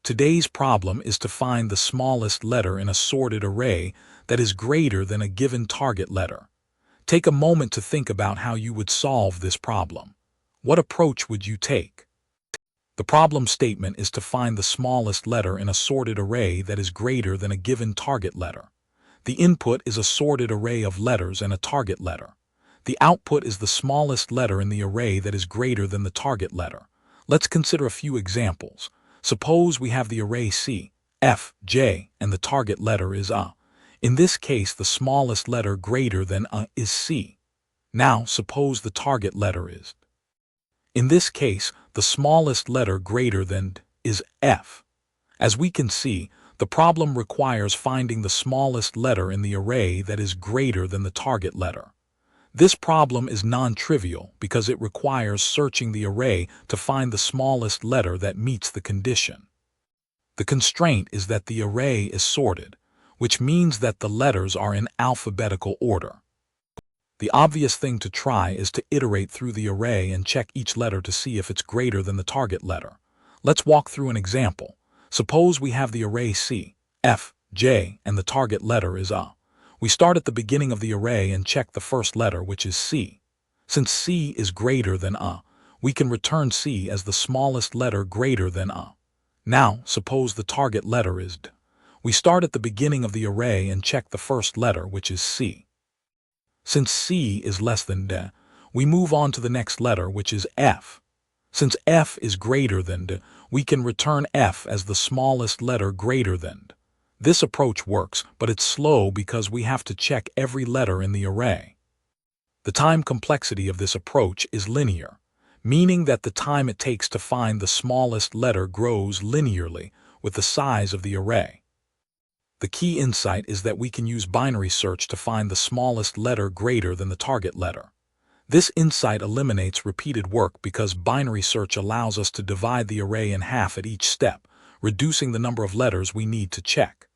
Today's problem is to find the smallest letter in a sorted array that is greater than a given target letter. Take a moment to think about how you would solve this problem. What approach would you take? The problem statement is to find the smallest letter in a sorted array that is greater than a given target letter. The input is a sorted array of letters and a target letter. The output is the smallest letter in the array that is greater than the target letter. Let's consider a few examples. Suppose we have the array C, F, J, and the target letter is A. In this case, the smallest letter greater than A is C. Now, suppose the target letter is D. In this case, the smallest letter greater than D is F. As we can see, the problem requires finding the smallest letter in the array that is greater than the target letter. This problem is non-trivial because it requires searching the array to find the smallest letter that meets the condition. The constraint is that the array is sorted, which means that the letters are in alphabetical order. The obvious thing to try is to iterate through the array and check each letter to see if it's greater than the target letter. Let's walk through an example. Suppose we have the array C, F, J, and the target letter is A. We start at the beginning of the array and check the first letter, which is C. Since C is greater than A, we can return C as the smallest letter greater than A. Now, suppose the target letter is D. We start at the beginning of the array and check the first letter, which is C. Since C is less than D, we move on to the next letter, which is F. Since F is greater than D, we can return F as the smallest letter greater than D. This approach works, but it's slow because we have to check every letter in the array. The time complexity of this approach is linear, meaning that the time it takes to find the smallest letter grows linearly with the size of the array. The key insight is that we can use binary search to find the smallest letter greater than the target letter. This insight eliminates repeated work because binary search allows us to divide the array in half at each step, reducing the number of letters we need to check.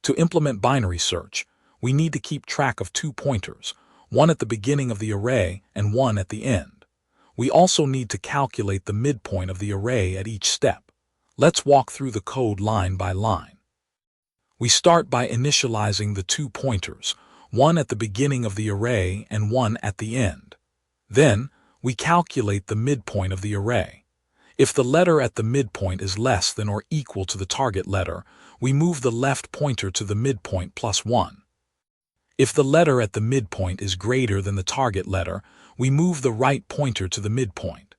To implement binary search, we need to keep track of two pointers, one at the beginning of the array and one at the end. We also need to calculate the midpoint of the array at each step. Let's walk through the code line by line. We start by initializing the two pointers, one at the beginning of the array and one at the end. Then, we calculate the midpoint of the array. If the letter at the midpoint is less than or equal to the target letter, we move the left pointer to the midpoint plus 1. If the letter at the midpoint is greater than the target letter, we move the right pointer to the midpoint.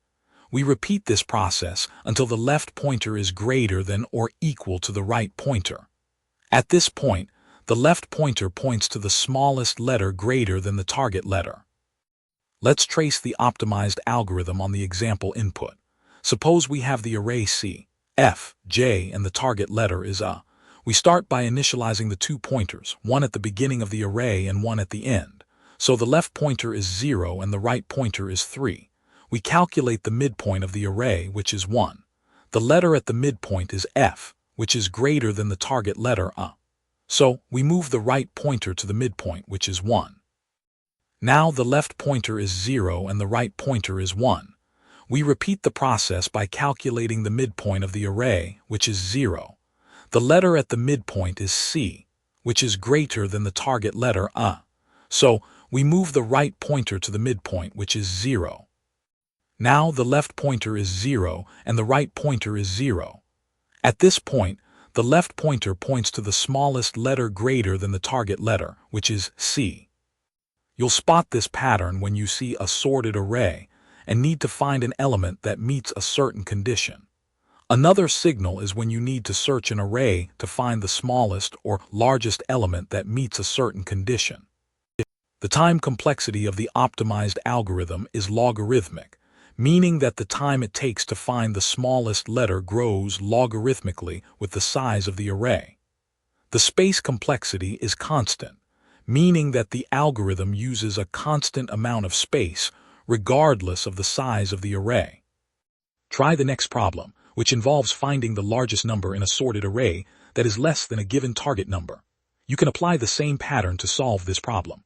We repeat this process until the left pointer is greater than or equal to the right pointer. At this point, the left pointer points to the smallest letter greater than the target letter. Let's trace the optimized algorithm on the example input. Suppose we have the array C, F, J, and the target letter is A. We start by initializing the two pointers, one at the beginning of the array and one at the end. So the left pointer is 0 and the right pointer is 3. We calculate the midpoint of the array, which is 1. The letter at the midpoint is F, which is greater than the target letter A. So we move the right pointer to the midpoint, which is 1. Now the left pointer is 0 and the right pointer is 1. We repeat the process by calculating the midpoint of the array, which is 0. The letter at the midpoint is C, which is greater than the target letter A. So we move the right pointer to the midpoint, which is 0. Now the left pointer is 0 and the right pointer is 0. At this point, the left pointer points to the smallest letter greater than the target letter, which is C. You'll spot this pattern when you see a sorted array and need to find an element that meets a certain condition. Another signal is when you need to search an array to find the smallest or largest element that meets a certain condition. The time complexity of the optimized algorithm is logarithmic, meaning that the time it takes to find the smallest letter grows logarithmically with the size of the array. The space complexity is constant, meaning that the algorithm uses a constant amount of space regardless of the size of the array. Try the next problem, which involves finding the largest number in a sorted array that is less than a given target number. You can apply the same pattern to solve this problem.